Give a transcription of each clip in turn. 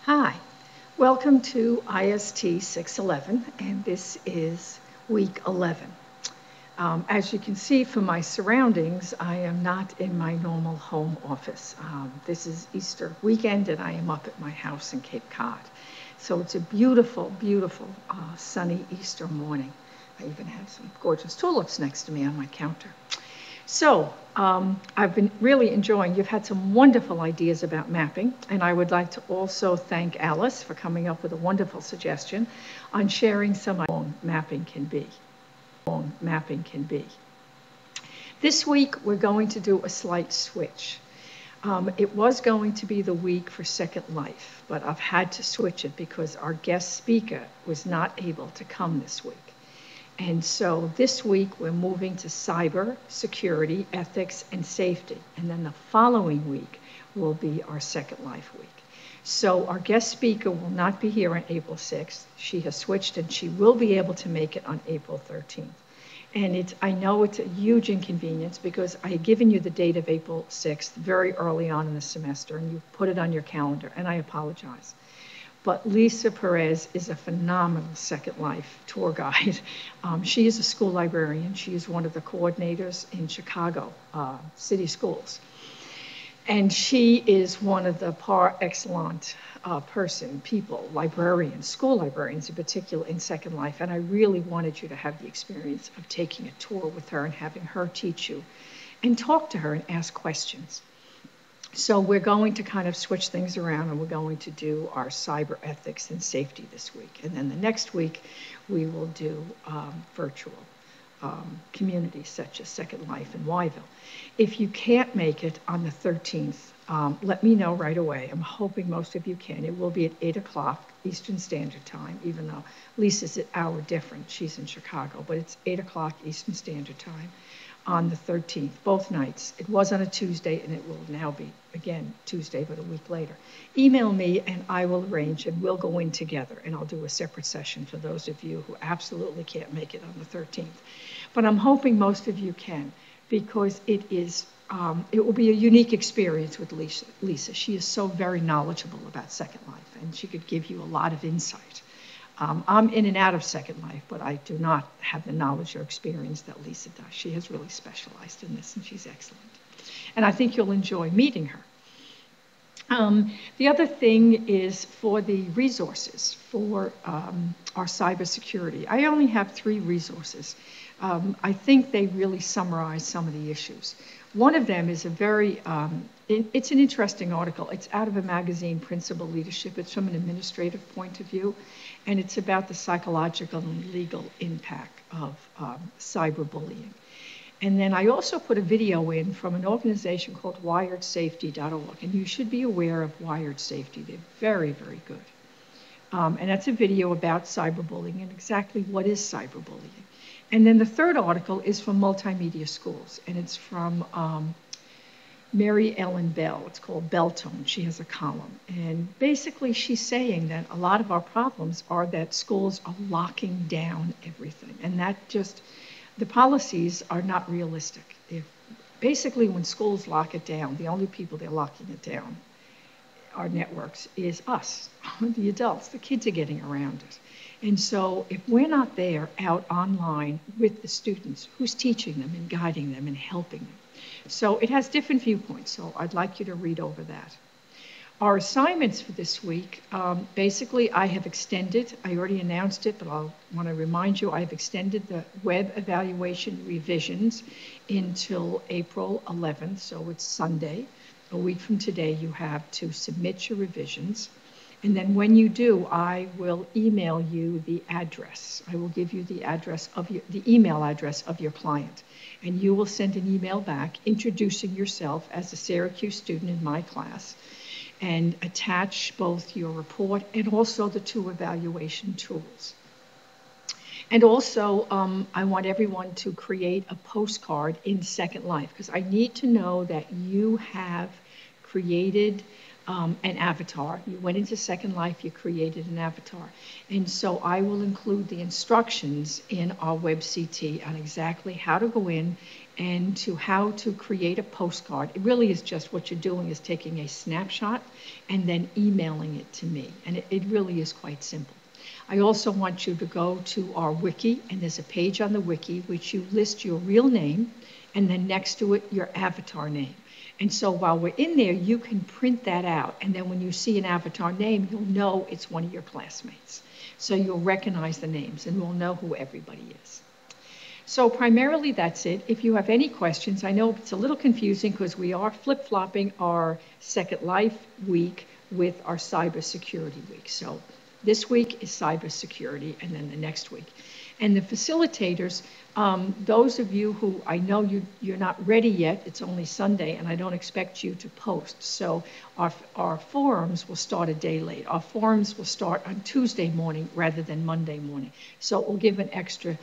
Hi, welcome to IST611, and this is week 11. As you can see from my surroundings, I am not in my normal home office. This is Easter weekend, and I am up at my house in Cape Cod. So it's a beautiful, beautiful sunny Easter morning. I even have some gorgeous tulips next to me on my counter. So I've been really enjoying, you've had some wonderful ideas about mapping, and I would like to also thank Alice for coming up with a wonderful suggestion on sharing some how long mapping can be. This week we're going to do a slight switch. It was going to be the week for Second Life, but I've had to switch it because our guest speaker was not able to come this week. And so this week we're moving to cyber security, ethics, and safety. And then the following week will be our Second Life week. So our guest speaker will not be here on April 6th. She has switched and she will be able to make it on April 13th. And I know it's a huge inconvenience because I had given you the date of April 6th very early on in the semester and you put it on your calendar, and I apologize. But Lisa Perez is a phenomenal Second Life tour guide. She is a school librarian. She is one of the coordinators in Chicago city schools. And she is one of the par excellence people, librarians, school librarians in particular in Second Life. And I really wanted you to have the experience of taking a tour with her and having her teach you and talk to her and ask questions. So we're going to kind of switch things around, and we're going to do our cyber ethics and safety this week. And then the next week, we will do virtual communities such as Second Life in Wyville. If you can't make it on the 13th, let me know right away. I'm hoping most of you can. It will be at 8 o'clock Eastern Standard Time, even though Lisa's an hour different. She's in Chicago, but it's 8 o'clock Eastern Standard Time on the 13th, both nights. It was on a Tuesday, and it will now be, again, Tuesday, but a week later. Email me, and I will arrange, and we'll go in together, and I'll do a separate session for those of you who absolutely can't make it on the 13th. But I'm hoping most of you can, because it will be a unique experience with Lisa. She is so very knowledgeable about Second Life, and she could give you a lot of insight. I'm in and out of Second Life, but I do not have the knowledge or experience that Lisa does. She has really specialized in this, and she's excellent. And I think you'll enjoy meeting her. The other thing is for the resources for our cybersecurity. I only have 3 resources. I think they really summarize some of the issues. One of them is it's an interesting article. It's out of a magazine, Principal Leadership. It's from an administrative point of view, and it's about the psychological and legal impact of cyberbullying. And then I also put a video in from an organization called wiredsafety.org, and you should be aware of Wired Safety. They're very, very good. And that's a video about cyberbullying and exactly what is cyberbullying. And then the third article is from Multimedia Schools, and it's from Mary Ellen Bell. It's called Belltone. She has a column. And basically she's saying that a lot of our problems are that schools are locking down everything. And the policies are not realistic. Basically when schools lock it down, the only people they're locking it down, our networks, is us, the adults. The kids are getting around it. And so if we're not there out online with the students, who's teaching them and guiding them and helping them? So it has different viewpoints, so I'd like you to read over that. Our assignments for this week, basically I have extended, I already announced it, but I want to remind you, I've extended the web evaluation revisions until April 11th, so it's Sunday. A week from today, you have to submit your revisions. And then when you do, I will email you the address. I will give you the email address of your client. And you will send an email back introducing yourself as a Syracuse student in my class and attach both your report and also the 2 evaluation tools. And also, I want everyone to create a postcard in Second Life because I need to know that you have created an avatar. You went into Second Life, you created an avatar. And so I will include the instructions in our WebCT on exactly how to go in and to how to create a postcard. It really is just what you're doing is taking a snapshot and then emailing it to me. And it really is quite simple. I also want you to go to our wiki, and there's a page on the wiki which you list your real name and then next to it your avatar name. And so while we're in there, you can print that out. And then when you see an avatar name, you'll know it's one of your classmates. So you'll recognize the names and we'll know who everybody is. So primarily that's it. If you have any questions, I know it's a little confusing because we are flip-flopping our Second Life week with our cybersecurity week. So this week is cybersecurity and then the next week. And the facilitators, those of you who I know you're not ready yet, it's only Sunday and I don't expect you to post. So our forums will start a day late. Our forums will start on Tuesday morning rather than Monday morning. So it will give an extra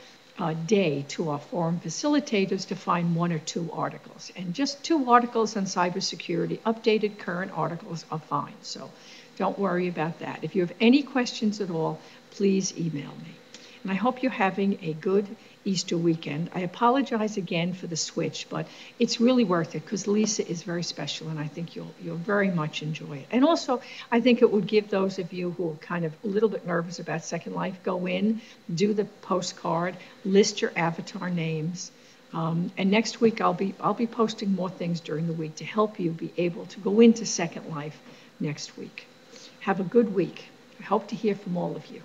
day to our forum facilitators to find 1 or 2 articles. And just 2 articles on cybersecurity, updated current articles are fine. So don't worry about that. If you have any questions at all, please email me. And I hope you're having a good Easter weekend. I apologize again for the switch, but it's really worth it because Lisa is very special and I think you'll very much enjoy it. And also, I think it would give those of you who are kind of a little bit nervous about Second Life, go in, do the postcard, list your avatar names. And next week I'll be posting more things during the week to help you be able to go into Second Life next week. Have a good week. I hope to hear from all of you.